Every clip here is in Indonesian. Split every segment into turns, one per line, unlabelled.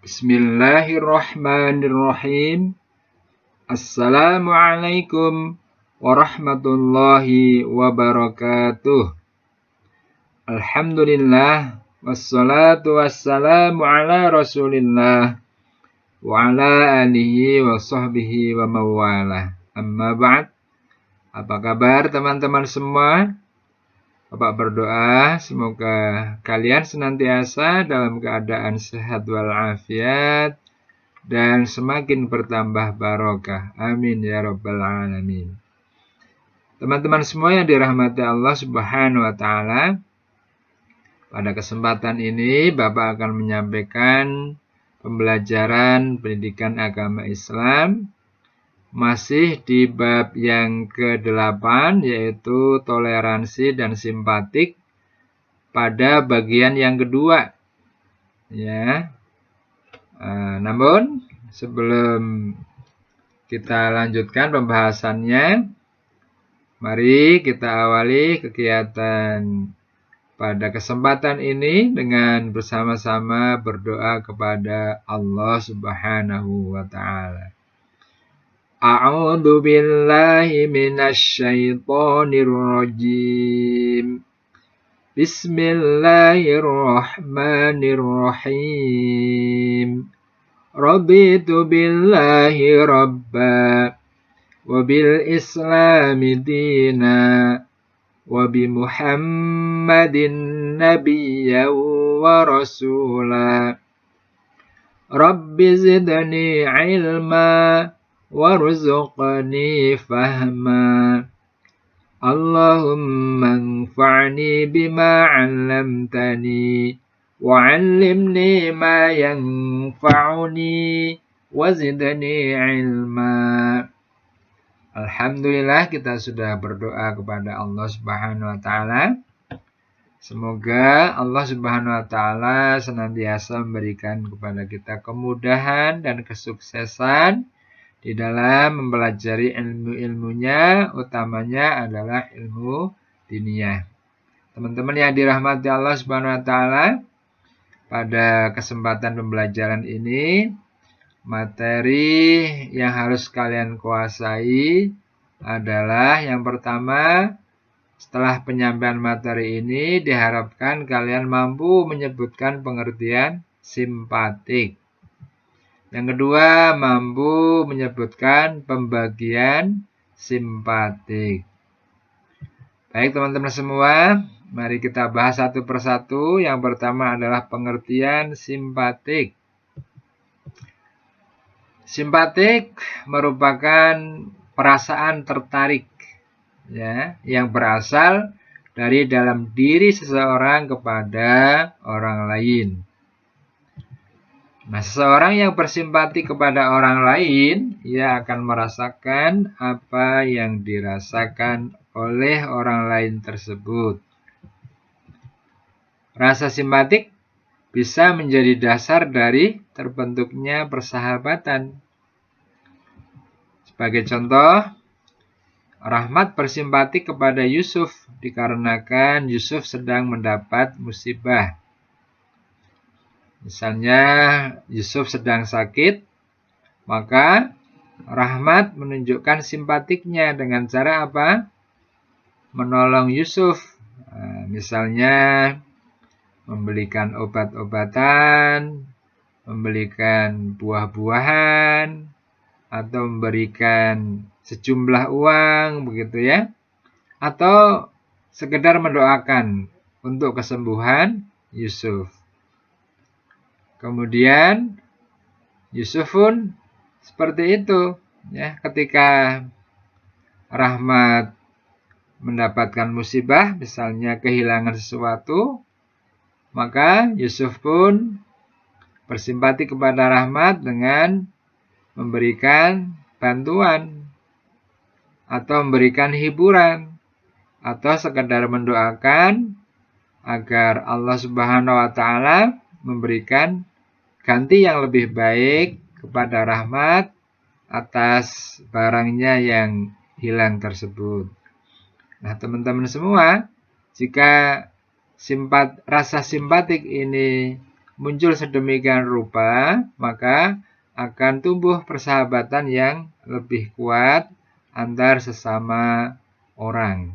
Bismillahirrahmanirrahim. Assalamualaikum warahmatullahi wabarakatuh. Alhamdulillah wassalatu wassalamu ala Rasulillah wa ala alihi wa sahbihi wa mawalah. Amma ba'd. Apa kabar teman-teman semua? Bapak berdoa semoga kalian senantiasa dalam keadaan sehat walafiat dan semakin bertambah barokah. Amin ya rabbal alamin. Teman-teman semua yang dirahmati Allah Subhanahu wa taala, pada kesempatan ini Bapak akan menyampaikan pembelajaran pendidikan agama Islam masih di bab yang ke-8, yaitu toleransi dan simpatik pada bagian yang kedua. Ya. Namun sebelum kita lanjutkan pembahasannya, mari kita awali kegiatan pada kesempatan ini dengan bersama-sama berdoa kepada Allah Subhanahu wa taala. A'udzu billahi minasy syaithanir rajim. Bismillahirrahmanirrahim. Raditu billahi rabba wa bil islami dina wa bi Muhammadin nabiyyan wa rasula. Rabbi zidni ilma warzuqni fahma. Allahumma anfa'ni bima 'allamtani wa 'allimni ma yanfa'uni wa zidni ilma. Alhamdulillah, kita sudah berdoa kepada Allah Subhanahu wa taala. Semoga Allah Subhanahu wa taala senantiasa memberikan kepada kita kemudahan dan kesuksesan di dalam mempelajari ilmu-ilmunya, utamanya adalah ilmu diniyah. Teman-teman yang dirahmati Allah Subhanahu wa taala, pada kesempatan pembelajaran ini, materi yang harus kalian kuasai adalah yang pertama, setelah penyampaian materi ini diharapkan kalian mampu menyebutkan pengertian simpatik. Yang kedua, mampu menyebutkan pembagian simpatik. Baik teman-teman semua, mari kita bahas satu persatu. Yang pertama adalah pengertian simpatik. Simpatik merupakan perasaan tertarik, ya, yang berasal dari dalam diri seseorang kepada orang lain. Nah, seseorang yang bersimpati kepada orang lain, ia akan merasakan apa yang dirasakan oleh orang lain tersebut. Rasa simpatik bisa menjadi dasar dari terbentuknya persahabatan. Sebagai contoh, Rahmat bersimpati kepada Yusuf dikarenakan Yusuf sedang mendapat musibah. Misalnya Yusuf sedang sakit, maka Rahmat menunjukkan simpatiknya dengan cara apa? Menolong Yusuf. Misalnya membelikan obat-obatan, membelikan buah-buahan, atau memberikan sejumlah uang, begitu ya. Atau sekedar mendoakan untuk kesembuhan Yusuf. Kemudian Yusuf pun seperti itu, ya, ketika Rahmat mendapatkan musibah, misalnya kehilangan sesuatu, maka Yusuf pun bersimpati kepada Rahmat dengan memberikan bantuan atau memberikan hiburan atau sekedar mendoakan agar Allah Subhanahu wa taala memberikan ganti yang lebih baik kepada Rahmat atas barangnya yang hilang tersebut. Nah, teman-teman semua, jika rasa simpatik ini muncul sedemikian rupa, maka akan tumbuh persahabatan yang lebih kuat antar sesama orang.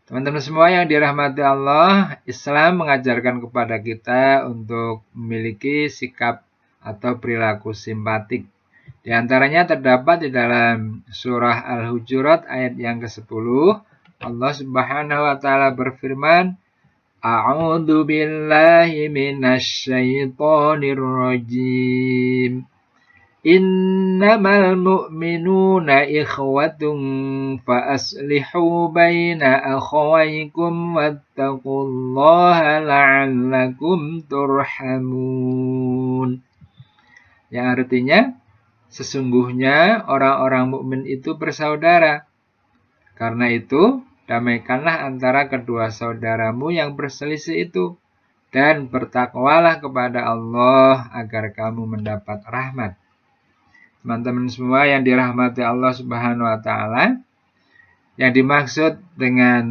Teman-teman semua yang dirahmati Allah, Islam mengajarkan kepada kita untuk memiliki sikap atau perilaku simpatik. Di antaranya terdapat di dalam surah Al-Hujurat ayat yang ke-10. Allah Subhanahu wa taala berfirman, A'udzu billahi minasy syaithanir rajim. Innamal mu'minuna ikhwatun fa aslihu baina akhawaykum wattaqullaha la'allakum turhamun. Yang artinya, sesungguhnya orang-orang mukmin itu bersaudara. Karena itu, damaikanlah antara kedua saudaramu yang berselisih itu, dan bertakwalah kepada Allah agar kamu mendapat rahmat. Teman-teman semua yang dirahmati Allah Subhanahu wa taala, yang dimaksud dengan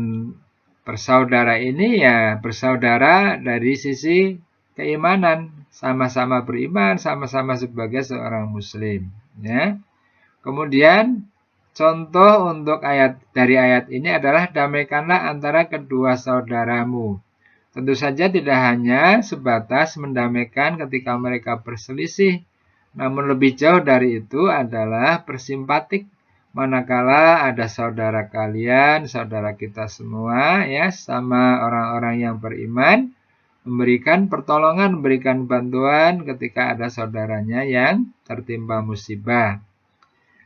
bersaudara ini ya bersaudara dari sisi keimanan, sama-sama beriman, sama-sama sebagai seorang muslim, ya. Kemudian contoh untuk dari ayat ini adalah damaikanlah antara kedua saudaramu. Tentu saja tidak hanya sebatas mendamaikan ketika mereka berselisih, namun lebih jauh dari itu adalah bersimpatik manakala ada saudara kalian, saudara kita semua, ya, sama orang-orang yang beriman, memberikan pertolongan, memberikan bantuan ketika ada saudaranya yang tertimpa musibah.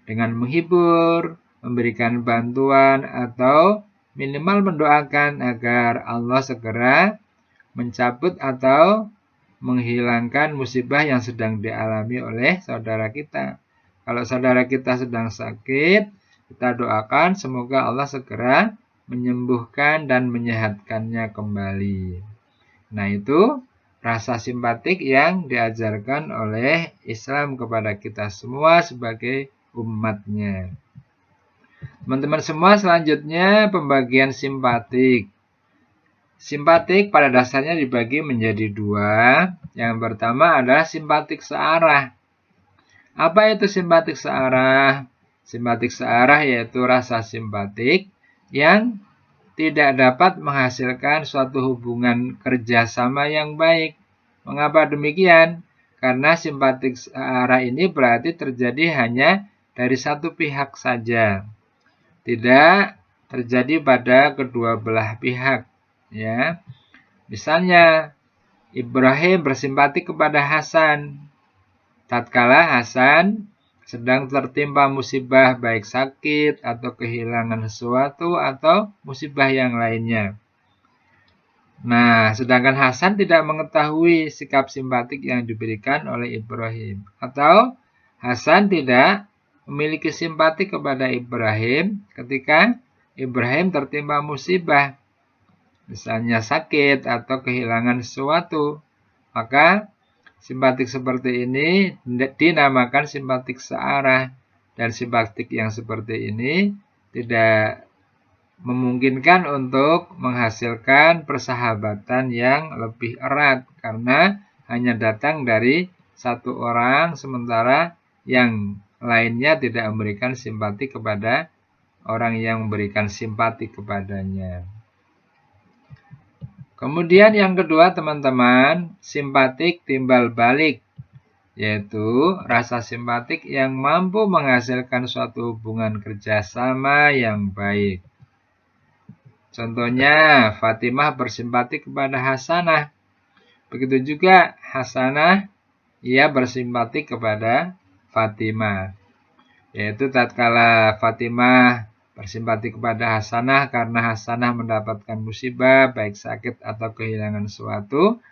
Dengan menghibur, memberikan bantuan, atau minimal mendoakan agar Allah segera mencabut atau menghilangkan musibah yang sedang dialami oleh saudara kita. Kalau saudara kita sedang sakit, kita doakan semoga Allah segera menyembuhkan dan menyehatkannya kembali. Nah, itu rasa simpatik yang diajarkan oleh Islam kepada kita semua sebagai umatnya. Teman-teman semua, selanjutnya pembagian simpatik. Simpatik pada dasarnya dibagi menjadi dua. Yang pertama adalah simpatik searah. Apa itu simpatik searah? Simpatik searah yaitu rasa simpatik yang tidak dapat menghasilkan suatu hubungan kerjasama yang baik. Mengapa demikian? Karena simpatik searah ini berarti terjadi hanya dari satu pihak saja. Tidak terjadi pada kedua belah pihak. Ya, misalnya Ibrahim bersimpatik kepada Hasan. Tatkala Hasan sedang tertimpa musibah baik sakit atau kehilangan sesuatu atau musibah yang lainnya. Nah, sedangkan Hasan tidak mengetahui sikap simpatik yang diberikan oleh Ibrahim. Atau Hasan tidak memiliki simpati kepada Ibrahim ketika Ibrahim tertimpa musibah, misalnya sakit atau kehilangan sesuatu, maka simpatik seperti ini dinamakan simpatik searah. Dan simpatik yang seperti ini tidak memungkinkan untuk menghasilkan persahabatan yang lebih erat, karena hanya datang dari satu orang, sementara yang lainnya tidak memberikan simpati kepada orang yang memberikan simpati kepadanya. Kemudian yang kedua teman-teman, simpatik timbal balik, yaitu rasa simpatik yang mampu menghasilkan suatu hubungan kerjasama yang baik. Contohnya, Fatimah bersimpatik kepada Hasanah. Begitu juga Hasanah, ia bersimpatik kepada Fatimah. Yaitu tatkala Fatimah bersimpati kepada Hasanah karena Hasanah mendapatkan musibah, baik sakit atau kehilangan sesuatu,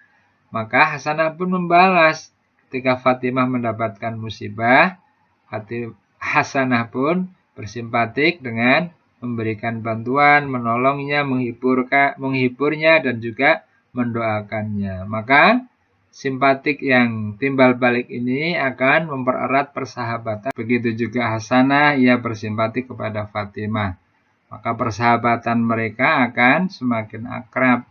maka Hasanah pun membalas. Ketika Fatimah mendapatkan musibah, Hasanah pun bersimpatik dengan memberikan bantuan, menolongnya, menghiburnya, dan juga mendoakannya. Maka simpatik yang timbal balik ini akan mempererat persahabatan. Begitu juga Hasanah, ia bersimpati kepada Fatimah. Maka persahabatan mereka akan semakin akrab.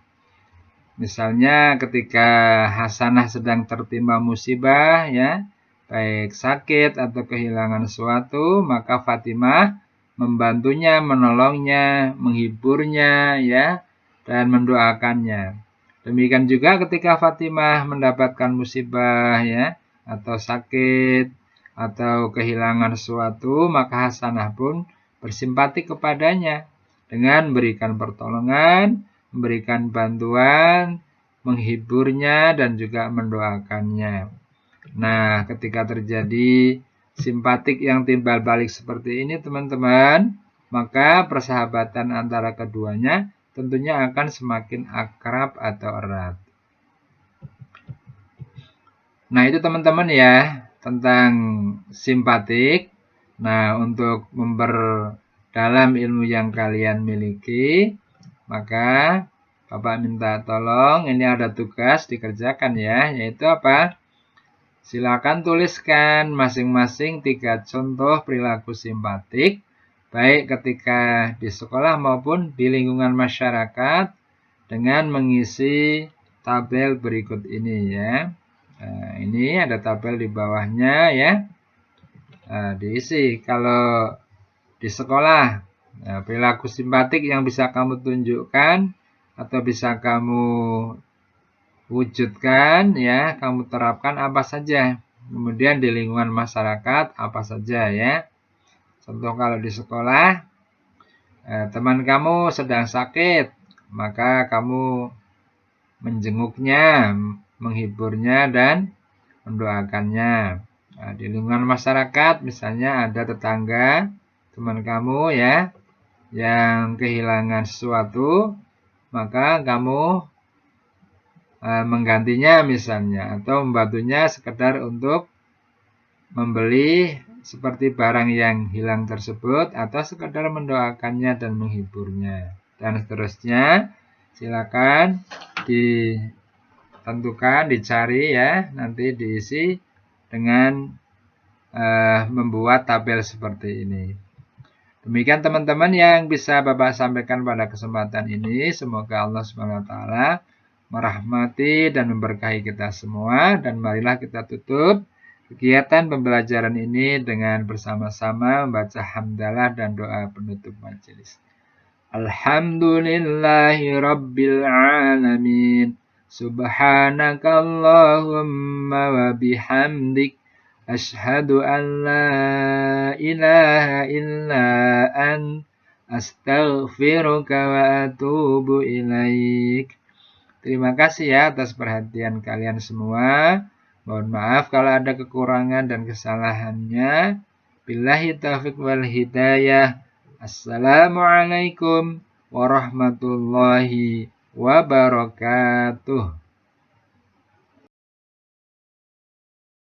Misalnya ketika Hasanah sedang tertimpa musibah ya, baik sakit atau kehilangan sesuatu, maka Fatimah membantunya, menolongnya, menghiburnya ya, dan mendoakannya. Demikian juga ketika Fatimah mendapatkan musibah ya, atau sakit atau kehilangan sesuatu, maka Hasanah pun bersimpati kepadanya dengan memberikan pertolongan, memberikan bantuan, menghiburnya dan juga mendoakannya. Nah, ketika terjadi simpatik yang timbal balik seperti ini teman-teman, maka persahabatan antara keduanya tentunya akan semakin akrab atau erat. Nah, itu teman-teman ya, tentang simpatik. Nah, untuk memperdalam ilmu yang kalian miliki, maka Bapak minta tolong, ini ada tugas dikerjakan ya, yaitu apa? Silakan tuliskan masing-masing 3 contoh perilaku simpatik, baik ketika di sekolah maupun di lingkungan masyarakat, dengan mengisi tabel berikut ini ya. Nah, ini ada tabel di bawahnya ya. Nah, diisi kalau di sekolah. Nah, perilaku simpatik yang bisa kamu tunjukkan atau bisa kamu wujudkan ya, kamu terapkan apa saja. Kemudian di lingkungan masyarakat apa saja ya. Contoh kalau di sekolah, teman kamu sedang sakit, maka kamu menjenguknya, menghiburnya dan mendoakannya. Nah, di lingkungan masyarakat misalnya ada tetangga teman kamu ya yang kehilangan sesuatu, maka kamu menggantinya misalnya atau membantunya sekedar untuk membeli seperti barang yang hilang tersebut atau sekedar mendoakannya dan menghiburnya dan seterusnya. Silakan ditentukan, dicari ya, nanti diisi dengan membuat tabel seperti ini. Demikian teman-teman yang bisa Bapak sampaikan pada kesempatan ini. Semoga Allah SWT merahmati dan memberkahi kita semua. Dan marilah kita tutup kegiatan pembelajaran ini dengan bersama-sama membaca hamdalah dan doa penutup majelis. Alhamdulillahi Rabbil Alamin. Subhanakallahumma wa bihamdik. Asyhadu an la ilaha illa an astaghfiruka wa atubu ilaik. Terima kasih ya atas perhatian kalian semua. Mohon maaf kalau ada kekurangan dan kesalahannya. Billahi taufiq wal hidayah. Assalamualaikum warahmatullahi wabarakatuh.